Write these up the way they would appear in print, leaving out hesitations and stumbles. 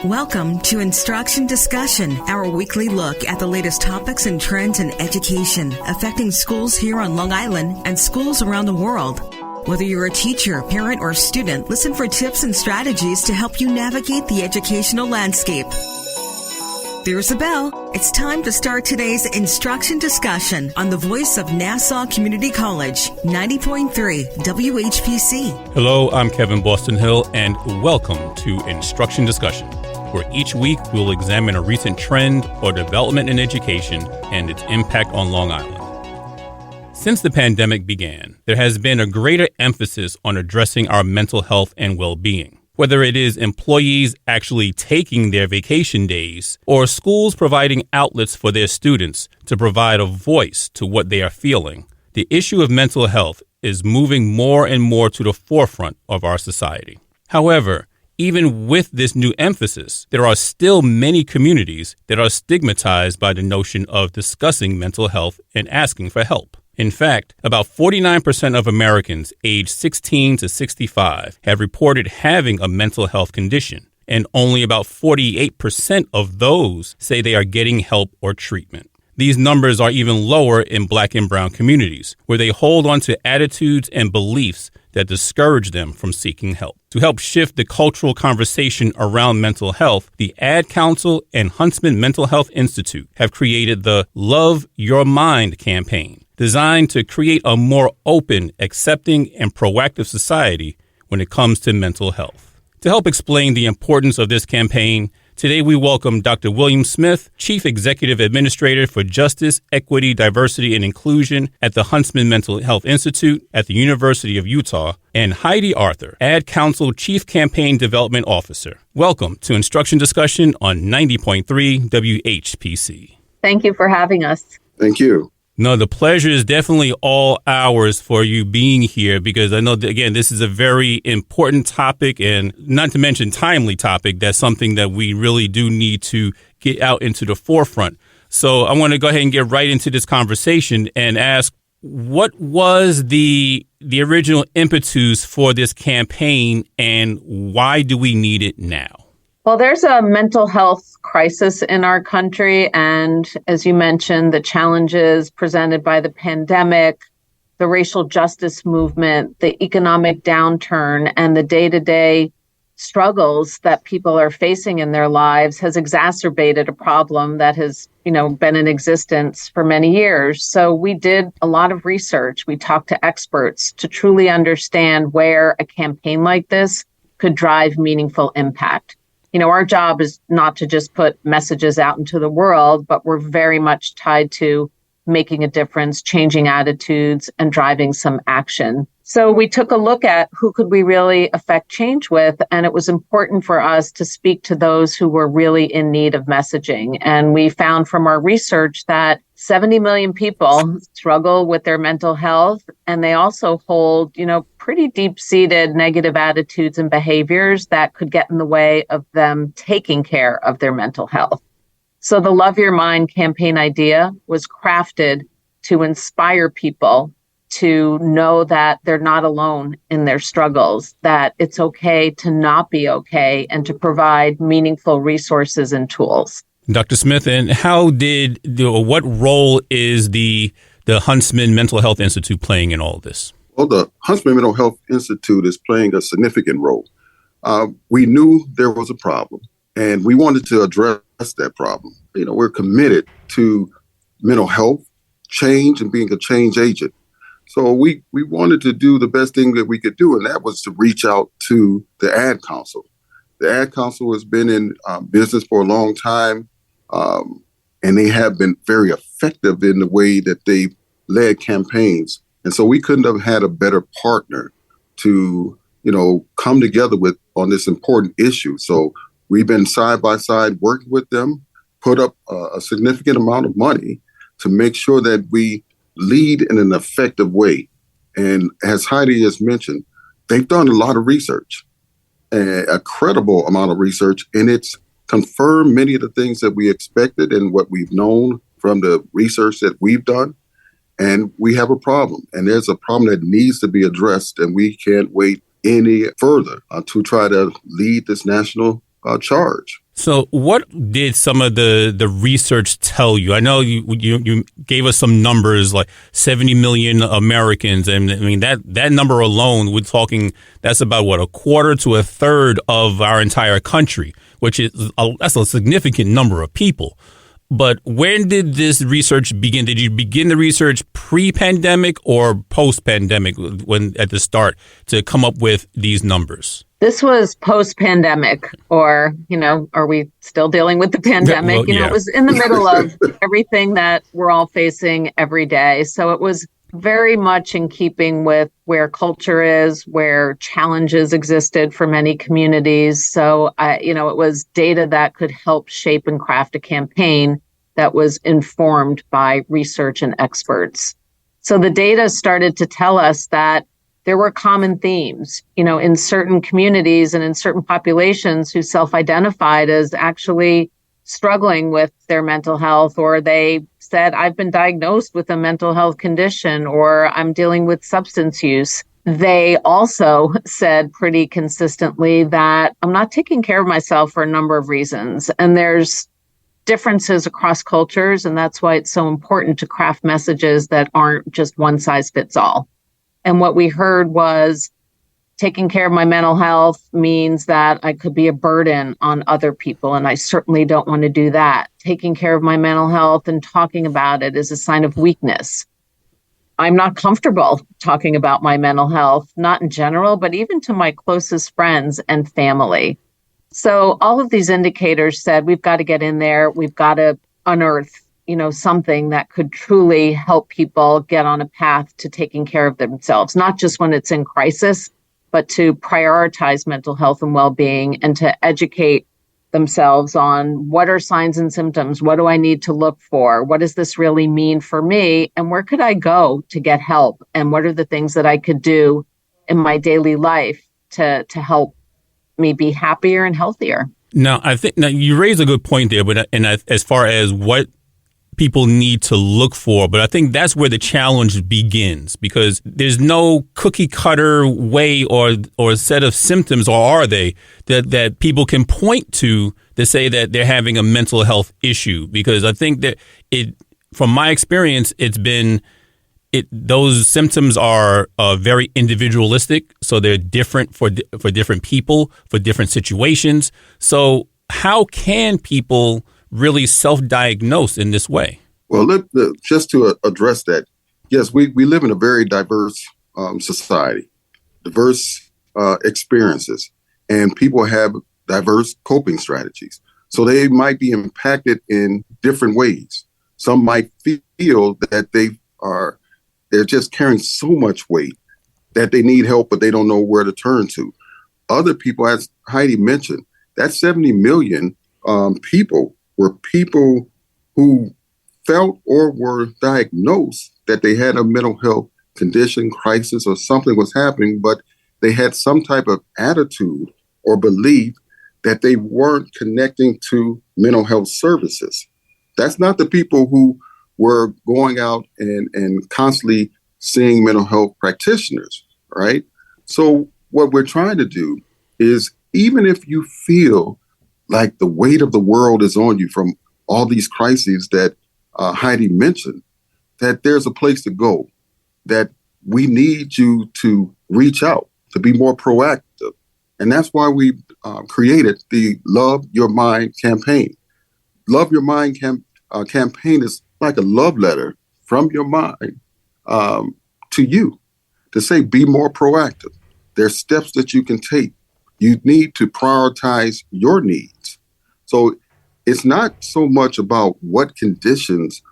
Welcome to Instruction Discussion, our weekly look at the latest topics and trends in education affecting schools here on Long Island and schools around the world. Whether you're a teacher, parent, or student, listen for tips and strategies to help you navigate the educational landscape. There's a bell. It's time to start today's Instruction Discussion on the voice of Nassau Community College, 90.3 WHPC. Hello, I'm Kevin Boston Hill, and welcome to Instruction Discussion, where each week we'll examine a recent trend or development in education and its impact on Long Island. Since the pandemic began, there has been a greater emphasis on addressing our mental health and well-being. Whether it is employees actually taking their vacation days or schools providing outlets for their students to provide a voice to what they are feeling, the issue of mental health is moving more and more to the forefront of our society. However, even with this new emphasis, there are still many communities that are stigmatized by the notion of discussing mental health and asking for help. In fact, about 49% of Americans aged 16 to 65 have reported having a mental health condition, and only about 48% of those say they are getting help or treatment. These numbers are even lower in Black and Brown communities, where they hold on to attitudes and beliefs that discourage them from seeking help. To help shift the cultural conversation around mental health, the Ad Council and Huntsman Mental Health Institute have created the Love Your Mind campaign, designed to create a more open, accepting, and proactive society when it comes to mental health. To help explain the importance of this campaign, today we welcome Dr. William Smith, Chief Executive Administrator for Justice, Equity, Diversity, and Inclusion at the Huntsman Mental Health Institute at the University of Utah, and Heidi Arthur, Ad Council Chief Campaign Development Officer. Welcome to Instruction Discussion on 90.3 WHPC. Thank you for having us. Thank you. No, the pleasure is definitely all ours for you being here, because I know that, again, this is a very important topic, and not to mention timely topic. That's something that we really do need to get out into the forefront. So I want to go ahead and get right into this conversation and ask, what was the original impetus for this campaign, and why do we need it now? Well, there's a mental health crisis in our country. And as you mentioned, the challenges presented by the pandemic, the racial justice movement, the economic downturn, and the day-to-day struggles that people are facing in their lives has exacerbated a problem that has, been in existence for many years. So we did a lot of research. We talked to experts to truly understand where a campaign like this could drive meaningful impact. Our job is not to just put messages out into the world, but we're very much tied to making a difference, changing attitudes, and driving some action. So we took a look at who could we really affect change with, and it was important for us to speak to those who were really in need of messaging. And we found from our research that 70 million people struggle with their mental health, and they also hold, pretty deep-seated negative attitudes and behaviors that could get in the way of them taking care of their mental health. So the Love Your Mind campaign idea was crafted to inspire people to know that they're not alone in their struggles, that it's okay to not be okay, and to provide meaningful resources and tools. Dr. Smith, and what role is the Huntsman Mental Health Institute playing in all of this? Well, the Huntsman Mental Health Institute is playing a significant role. We knew there was a problem, and we wanted to address that problem. We're committed to mental health, change, and being a change agent. So we wanted to do the best thing that we could do, and that was to reach out to the Ad Council. The Ad Council has been in business for a long time, and they have been very effective in the way that they've led campaigns. And so we couldn't have had a better partner to, come together with on this important issue. So we've been side by side working with them, put up a significant amount of money to make sure that we lead in an effective way. And as Heidi has mentioned, they've done a lot of research, a credible amount of research, and it's confirmed many of the things that we expected and what we've known from the research that we've done. And we have a problem, and there's a problem that needs to be addressed, and we can't wait any further to try to lead this national charge. So what did some of the research tell you? I know you gave us some numbers like 70 million Americans. And I mean, that number alone, we're talking, that's about what, a quarter to a third of our entire country, which is that's a significant number of people. But when did this research begin? Did you begin the research pre-pandemic or post-pandemic when at the start to come up with these numbers? This was post-pandemic, or, are we still dealing with the pandemic? Well, It was in the middle of everything that we're all facing every day. So it was very much in keeping with where culture is, where challenges existed for many communities. So, it was data that could help shape and craft a campaign that was informed by research and experts. So the data started to tell us that there were common themes, in certain communities and in certain populations who self-identified as actually struggling with their mental health, or they said, I've been diagnosed with a mental health condition, or I'm dealing with substance use. They also said pretty consistently that I'm not taking care of myself for a number of reasons. And there's differences across cultures, and that's why it's so important to craft messages that aren't just one size fits all. And what we heard was taking care of my mental health means that I could be a burden on other people, and I certainly don't want to do that. Taking care of my mental health and talking about it is a sign of weakness. I'm not comfortable talking about my mental health, not in general, but even to my closest friends and family. So all of these indicators said we've got to get in there. We've got to unearth something that could truly help people get on a path to taking care of themselves, not just when it's in crisis, but to prioritize mental health and well-being and to educate themselves on what are signs and symptoms, what do I need to look for, what does this really mean for me, and where could I go to get help, and what are the things that I could do in my daily life to help me be happier and healthier. Now, I think you raise a good point there, but as far as what people need to look for, but I think that's where the challenge begins, because there's no cookie cutter way or set of symptoms, or are they, that people can point to say that they're having a mental health issue. Because I think that from my experience, those symptoms are very individualistic. So they're different for different people, for different situations. So how can people really self-diagnose in this way? Well, just to address that, yes, we live in a very diverse society, diverse experiences, and people have diverse coping strategies. So they might be impacted in different ways. Some might feel that they're just carrying so much weight that they need help, but they don't know where to turn to. Other people, as Heidi mentioned, that 70 million people were people who felt or were diagnosed that they had a mental health condition, crisis, or something was happening, but they had some type of attitude or belief that they weren't connecting to mental health services. That's not the people who were going out and constantly seeing mental health practitioners, right? So what we're trying to do is, even if you feel like the weight of the world is on you from all these crises that Heidi mentioned, that there's a place to go, that we need you to reach out, to be more proactive. And that's why we created the Love Your Mind campaign. Love Your Mind campaign is like a love letter from your mind to you, to say, be more proactive. There's steps that you can take. You need to prioritize your needs. So it's not so much about what conditions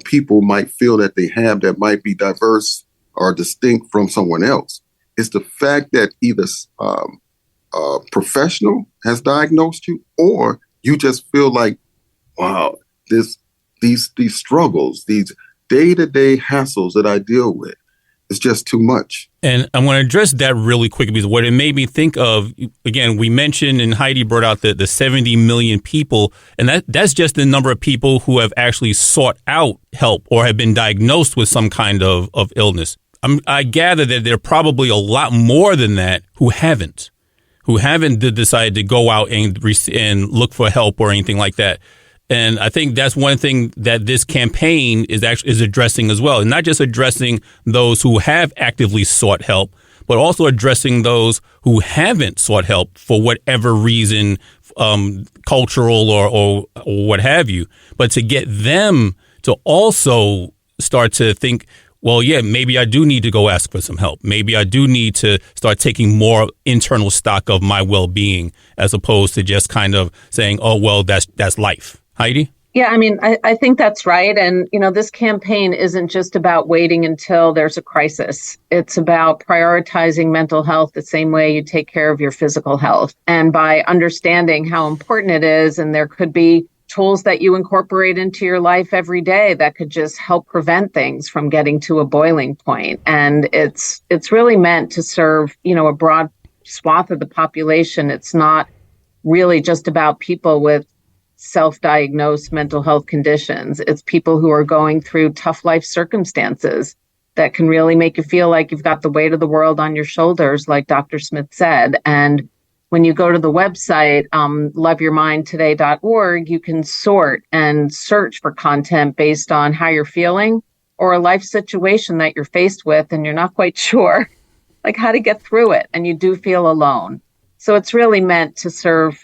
people might feel that they have that might be diverse or distinct from someone else. It's the fact that either a professional has diagnosed you, or you just feel like, wow, these struggles, these day-to-day hassles that I deal with, it's just too much. And I want to address that really quickly, because what it made me think of, again, we mentioned, and Heidi brought out the 70 million people, and that's just the number of people who have actually sought out help or have been diagnosed with some kind of illness. I gather that there are probably a lot more than that who haven't who haven't decided to go out and look for help or anything like that. And I think that's one thing that this campaign is addressing as well. And not just addressing those who have actively sought help, but also addressing those who haven't sought help for whatever reason, cultural or what have you. But to get them to also start to think, well, yeah, maybe I do need to go ask for some help. Maybe I do need to start taking more internal stock of my well-being, as opposed to just kind of saying, oh, well, that's life. Heidi? Yeah, I mean, I think that's right. And, this campaign isn't just about waiting until there's a crisis. It's about prioritizing mental health the same way you take care of your physical health. And by understanding how important it is, and there could be tools that you incorporate into your life every day that could just help prevent things from getting to a boiling point. And it's really meant to serve, a broad swath of the population. It's not really just about people with self-diagnosed mental health conditions. It's people who are going through tough life circumstances that can really make you feel like you've got the weight of the world on your shoulders, like Dr. Smith said. And when you go to the website, loveyourmindtoday.org, you can sort and search for content based on how you're feeling or a life situation that you're faced with and you're not quite sure like how to get through it. And you do feel alone. So it's really meant to serve,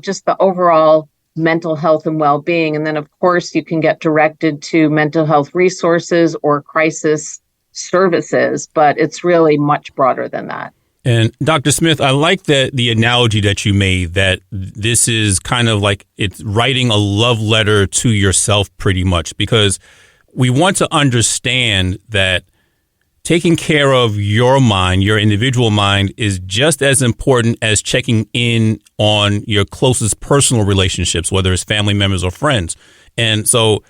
just the overall mental health and well-being. And then, of course, you can get directed to mental health resources or crisis services, but it's really much broader than that. And Dr. Smith, I like the analogy that you made, that this is kind of like it's writing a love letter to yourself pretty much, because we want to understand that taking care of your mind, your individual mind, is just as important as checking in on your closest personal relationships, whether it's family members or friends. And so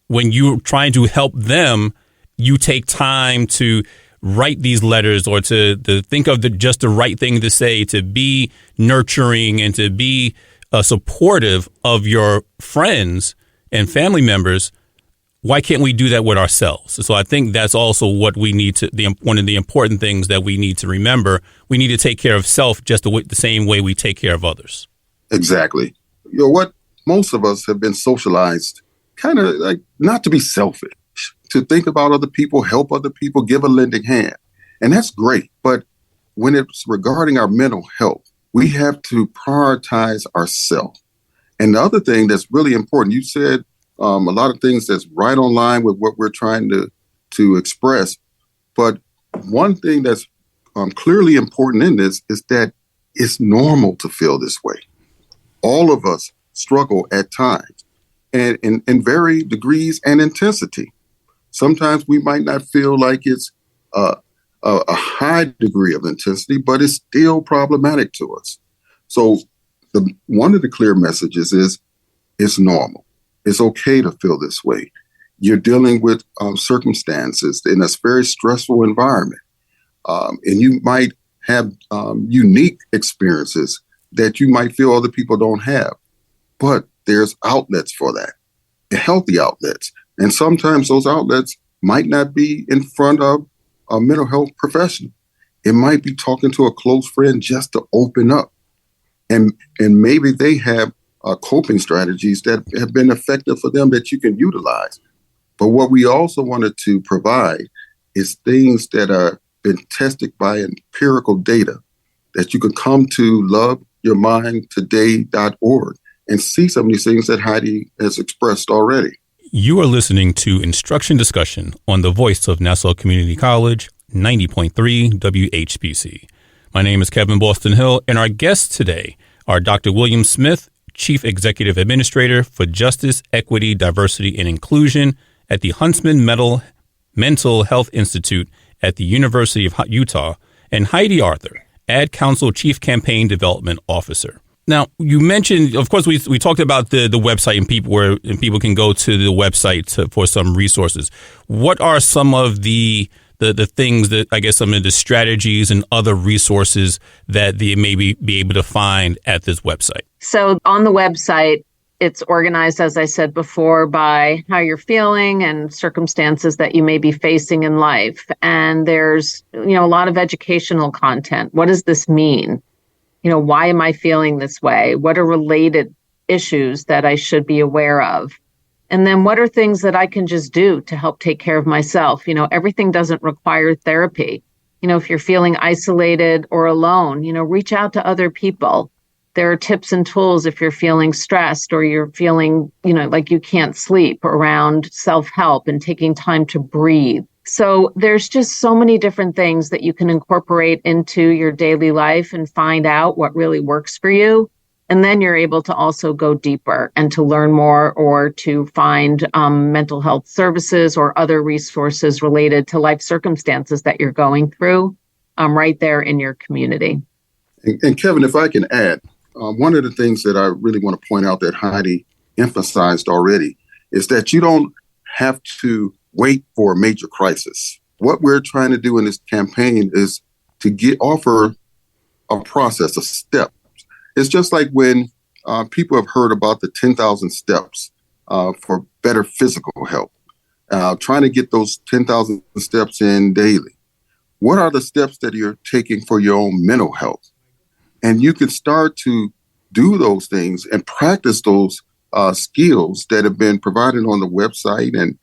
when you're trying to help them, you take time to write these letters or to think of just the right thing to say, to be nurturing and to be supportive of your friends and family members. Why can't we do that with ourselves? So I think that's also what we need to, one of the important things that we need to remember. We need to take care of self just the same way we take care of others. Exactly. What most of us have been socialized kind of like not to be selfish, to think about other people, help other people, give a lending hand. And that's great. But when it's regarding our mental health, we have to prioritize ourselves. And the other thing that's really important, you said, a lot of things that's right on line with what we're trying to express. But one thing that's clearly important in this is that it's normal to feel this way. All of us struggle at times and in varying degrees and intensity. Sometimes we might not feel like it's a high degree of intensity, but it's still problematic to us. So one of the clear messages is it's normal. It's okay to feel this way. You're dealing with circumstances in a very stressful environment. And you might have unique experiences that you might feel other people don't have. But there's outlets for that, healthy outlets. And sometimes those outlets might not be in front of a mental health professional. It might be talking to a close friend just to open up. And maybe they have coping strategies that have been effective for them that you can utilize. But what we also wanted to provide is things that are been tested by empirical data that you can come to loveyourmindtoday.org and see some of these things that Heidi has expressed already. You are listening to Instruction Discussion on the voice of Nassau Community College, 90.3 WHPC. My name is Kevin Boston Hill, and our guests today are Dr. William Smith, Chief Executive Administrator for Justice, Equity, Diversity, and Inclusion at the Huntsman Mental Health Institute at the University of Utah, and Heidi Arthur, Ad Council Chief Campaign Development Officer. Now, you mentioned, of course, we talked about the website and people can go to the website for some resources. What are some of the things that, I guess, some of the strategies and other resources that they may be able to find at this website? So on the website, it's organized, as I said before, by how you're feeling and circumstances that you may be facing in life. And there's, a lot of educational content. What does this mean? Why am I feeling this way? What are related issues that I should be aware of? And then what are things that I can just do to help take care of myself? Everything doesn't require therapy. If you're feeling isolated or alone, reach out to other people. There are tips and tools if you're feeling stressed or you're feeling, like you can't sleep, around self-help and taking time to breathe. So there's just so many different things that you can incorporate into your daily life and find out what really works for you. And then you're able to also go deeper and to learn more or to find mental health services or other resources related to life circumstances that you're going through right there in your community. And Kevin, if I can add, one of the things that I really want to point out that Heidi emphasized already is that you don't have to wait for a major crisis. What we're trying to do in this campaign is to offer a process, a step. It's just like when people have heard about the 10,000 steps for better physical health, trying to get those 10,000 steps in daily. What are the steps that you're taking for your own mental health? And you can start to do those things and practice those skills that have been provided on the website and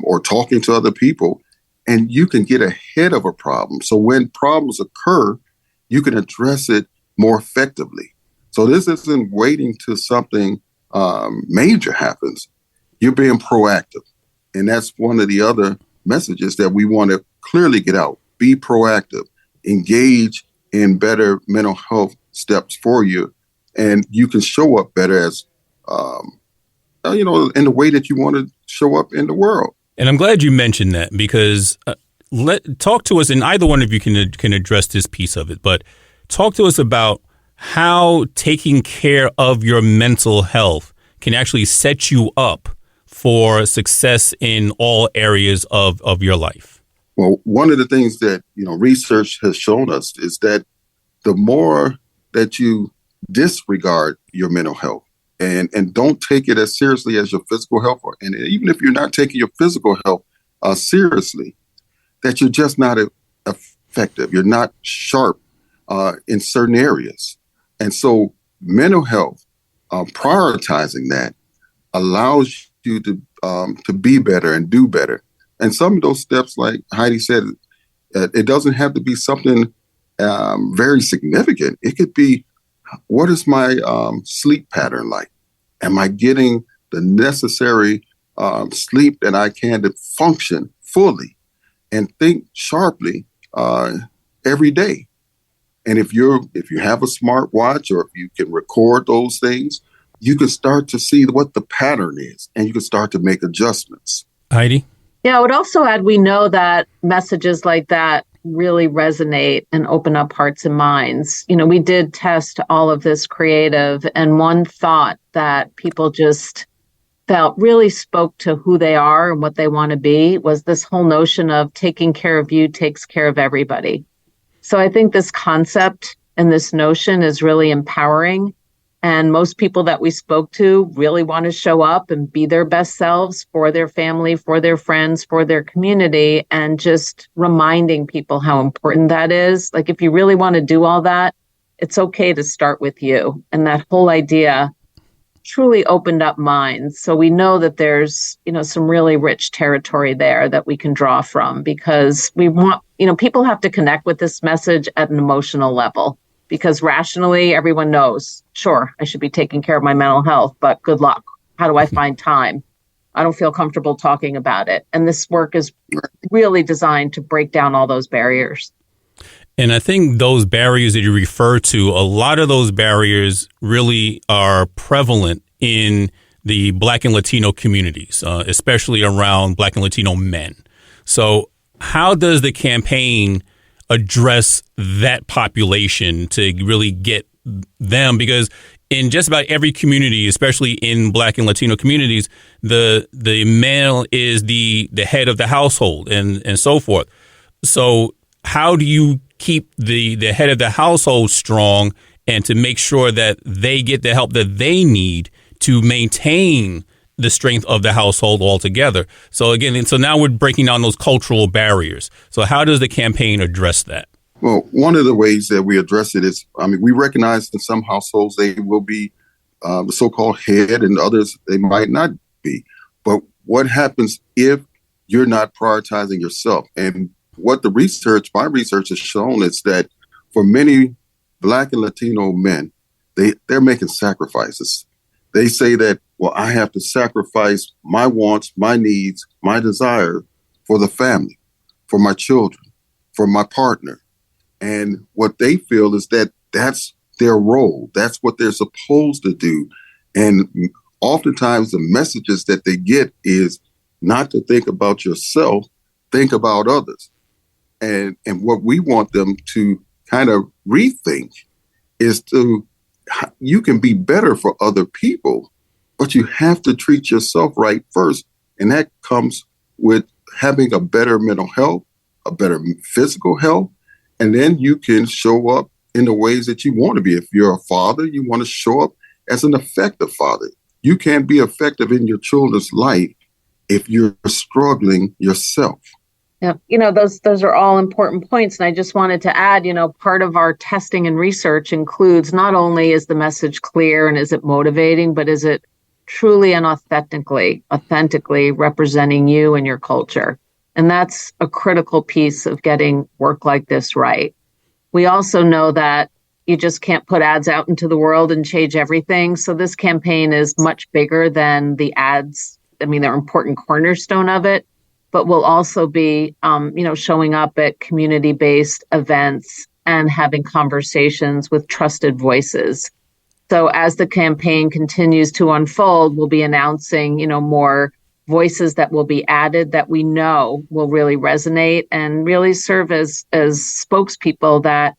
or talking to other people, and you can get ahead of a problem. So when problems occur, you can address it more effectively. So this isn't waiting till something major happens. You're being proactive. And that's one of the other messages that we want to clearly get out. Be proactive, engage in better mental health steps for you. And you can show up better as, in the way that you want to show up in the world. And I'm glad you mentioned that because talk to us, and either one of you can address this piece of it, but talk to us about how taking care of your mental health can actually set you up for success in all areas of your life. Well, one of the things that, research has shown us is that the more that you disregard your mental health and don't take it as seriously as your physical health, and even if you're not taking your physical health seriously, that you're just not effective. You're not sharp in certain areas. And so mental health, prioritizing that allows you to be better and do better. And some of those steps, like Heidi said, it doesn't have to be something very significant. It could be, what is my sleep pattern like? Am I getting the necessary sleep that I can to function fully and think sharply every day? And if you have a smart watch or if you can record those things, you can start to see what the pattern is and you can start to make adjustments. Heidi? Yeah, I would also add, we know that messages like that really resonate and open up hearts and minds. We did test all of this creative, and one thought that people just felt really spoke to who they are and what they want to be was this whole notion of taking care of you takes care of everybody. So I think this concept and this notion is really empowering. And most people that we spoke to really want to show up and be their best selves for their family, for their friends, for their community, and just reminding people how important that is. Like, if you really want to do all that, it's okay to start with you. And that whole idea truly opened up minds. So we know that there's, some really rich territory there that we can draw from, because we want, people have to connect with this message at an emotional level. Because rationally, everyone knows, sure, I should be taking care of my mental health, but good luck. How do I find time? I don't feel comfortable talking about it. And this work is really designed to break down all those barriers. And I think those barriers that you refer to, a lot of those barriers really are prevalent in the Black and Latino communities, especially around Black and Latino men. So how does the campaign address that population to really get them? Because in just about every community, especially in Black and Latino communities, the male is the head of the household and so forth. So how do you keep the head of the household strong and to make sure that they get the help that they need to maintain the strength of the household altogether? So again, so now we're breaking down those cultural barriers. So how does the campaign address that? Well, one of the ways that we address it is, we recognize in some households they will be the so-called head, and others they might not be. But what happens if you're not prioritizing yourself? And what my research has shown is that for many Black and Latino men, they're making sacrifices. They say that, well, I have to sacrifice my wants, my needs, my desire for the family, for my children, for my partner. And what they feel is that that's their role. That's what they're supposed to do. And oftentimes the messages that they get is not to think about yourself, think about others. And what we want them to kind of rethink is you can be better for other people, but you have to treat yourself right first. And that comes with having a better mental health, a better physical health, and then you can show up in the ways that you want to be. If you're a father, you want to show up as an effective father. You can't be effective in your children's life if you're struggling yourself. Yeah, those are all important points. And I just wanted to add, part of our testing and research includes not only is the message clear and is it motivating, but is it truly and authentically representing you and your culture? And that's a critical piece of getting work like this right. We also know that you just can't put ads out into the world and change everything. So this campaign is much bigger than the ads. They're an important cornerstone of it, but we'll also be, showing up at community-based events and having conversations with trusted voices. So as the campaign continues to unfold, we'll be announcing, more voices that will be added that we know will really resonate and really serve as spokespeople that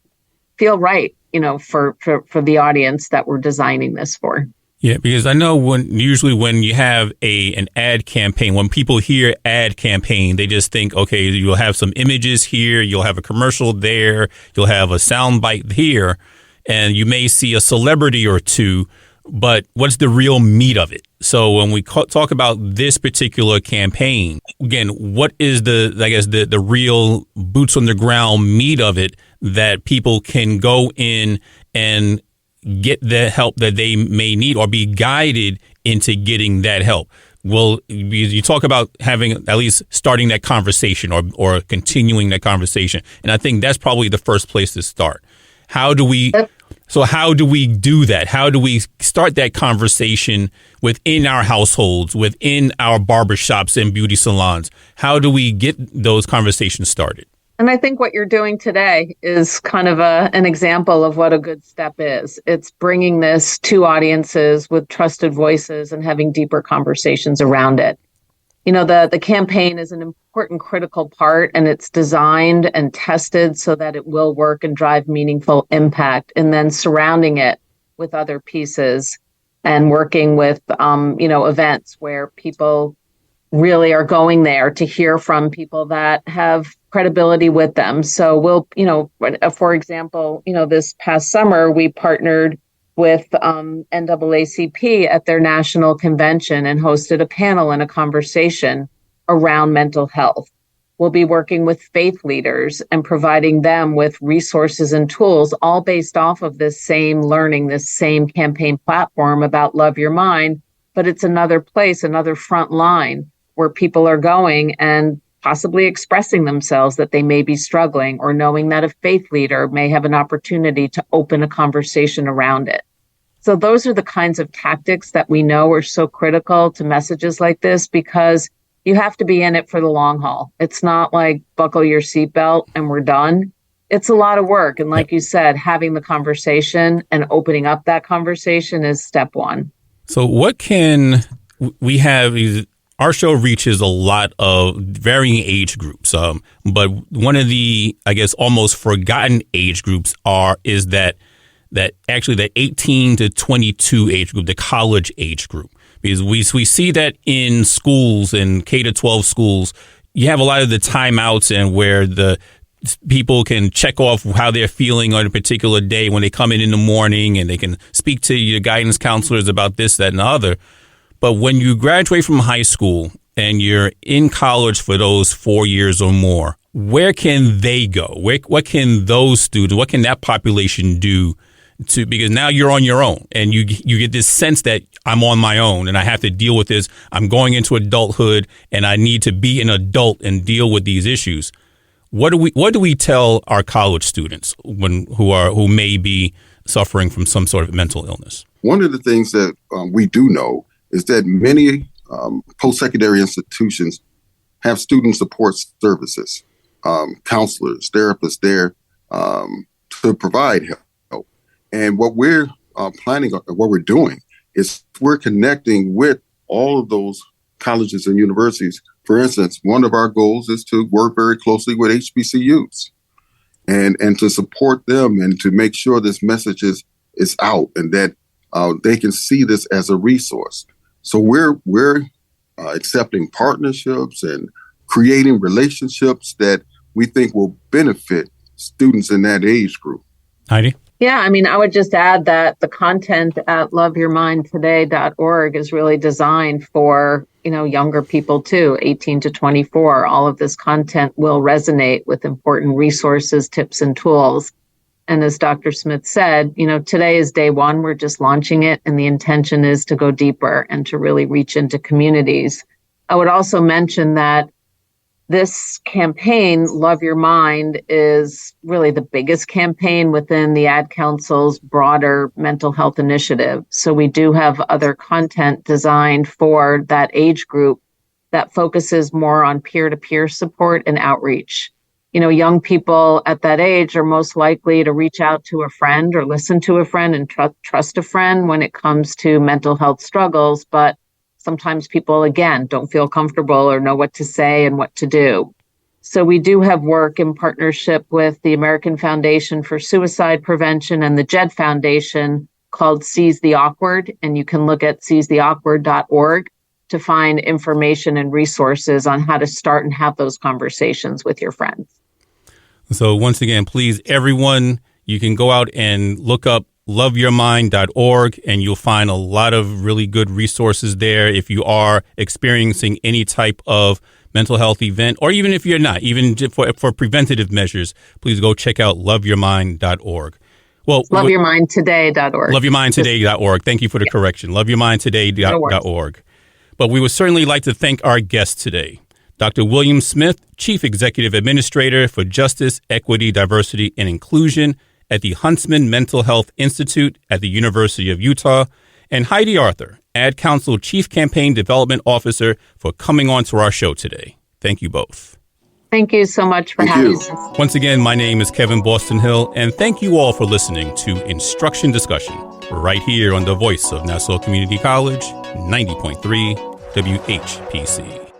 feel right, for the audience that we're designing this for. Yeah, because I know when you have an ad campaign, when people hear ad campaign, they just think, okay, you'll have some images here, you'll have a commercial there, you'll have a sound bite here, and you may see a celebrity or two, but what's the real meat of it? So when we talk about this particular campaign, again, what is the real boots on the ground meat of it that people can go in and get the help that they may need or be guided into getting that help? Well, you talk about having at least starting that conversation or continuing that conversation. And I think that's probably the first place to start. How do we do that? How do we start that conversation within our households, within our barbershops and beauty salons? How do we get those conversations started? And I think what you're doing today is kind of an example of what a good step is. It's bringing this to audiences with trusted voices and having deeper conversations around it. The campaign is an important critical part, and it's designed and tested so that it will work and drive meaningful impact, and then surrounding it with other pieces and working with, events where people really are going there to hear from people that have credibility with them. So we'll, for example, this past summer, we partnered with NAACP at their national convention and hosted a panel and a conversation around mental health. We'll be working with faith leaders and providing them with resources and tools, all based off of this same learning, this same campaign platform about Love Your Mind. But it's another place, another front line where people are going and possibly expressing themselves that they may be struggling, or knowing that a faith leader may have an opportunity to open a conversation around it. So those are the kinds of tactics that we know are so critical to messages like this, because you have to be in it for the long haul. It's not like buckle your seatbelt and we're done. It's a lot of work. And like you said, having the conversation and opening up that conversation is step one. So what can we have? Our show reaches a lot of varying age groups, but one of the, I guess, almost forgotten age groups is that 18 to 22 age group, the college age group. Because we see that in schools, in K-12 schools, you have a lot of the timeouts and where the people can check off how they're feeling on a particular day when they come in the morning, and they can speak to your guidance counselors about this, that, and the other. But when you graduate from high school and you're in college for those 4 years or more, where can they go? What can those students, what can that population do because now you're on your own and you get this sense that I'm on my own and I have to deal with this. I'm going into adulthood and I need to be an adult and deal with these issues. What do we tell our college students who may be suffering from some sort of mental illness? One of the things that we do know is that many post-secondary institutions have student support services, counselors, therapists there to provide help. And what we're what we're doing is we're connecting with all of those colleges and universities. For instance, one of our goals is to work very closely with HBCUs and to support them and to make sure this message is out and that they can see this as a resource. So we're accepting partnerships and creating relationships that we think will benefit students in that age group. Heidi? Yeah, I mean, I would just add that the content at loveyourmindtoday.org is really designed for, younger people too, 18 to 24. All of this content will resonate with important resources, tips, and tools. And as Dr. Smith said, today is day one. We're just launching it. And the intention is to go deeper and to really reach into communities. I would also mention that this campaign, Love Your Mind, is really the biggest campaign within the Ad Council's broader mental health initiative. So we do have other content designed for that age group that focuses more on peer-to-peer support and outreach. Young people at that age are most likely to reach out to a friend or listen to a friend and trust a friend when it comes to mental health struggles, but sometimes people, again, don't feel comfortable or know what to say and what to do. So we do have work in partnership with the American Foundation for Suicide Prevention and the JED Foundation called Seize the Awkward. And you can look at seizetheawkward.org to find information and resources on how to start and have those conversations with your friends. So once again, please, everyone, you can go out and look up loveyourmind.org, and you'll find a lot of really good resources there if you are experiencing any type of mental health event, or even if you're not, even for preventative measures, please go check out loveyourmind.org. Well, loveyourmindtoday.org. Loveyourmindtoday.org. Thank you for the correction. Loveyourmindtoday.org. But we would certainly like to thank our guest today, Dr. William Smith, Chief Executive Administrator for Justice, Equity, Diversity, and Inclusion at the Huntsman Mental Health Institute at the University of Utah, and Heidi Arthur, Ad Council Chief Campaign Development Officer, for coming on to our show today. Thank you both. Thank you so much for having us. Once again, my name is Kevin Boston Hill, and thank you all for listening to Instruction Discussion, right here on the voice of Nassau Community College, 90.3 WHPC.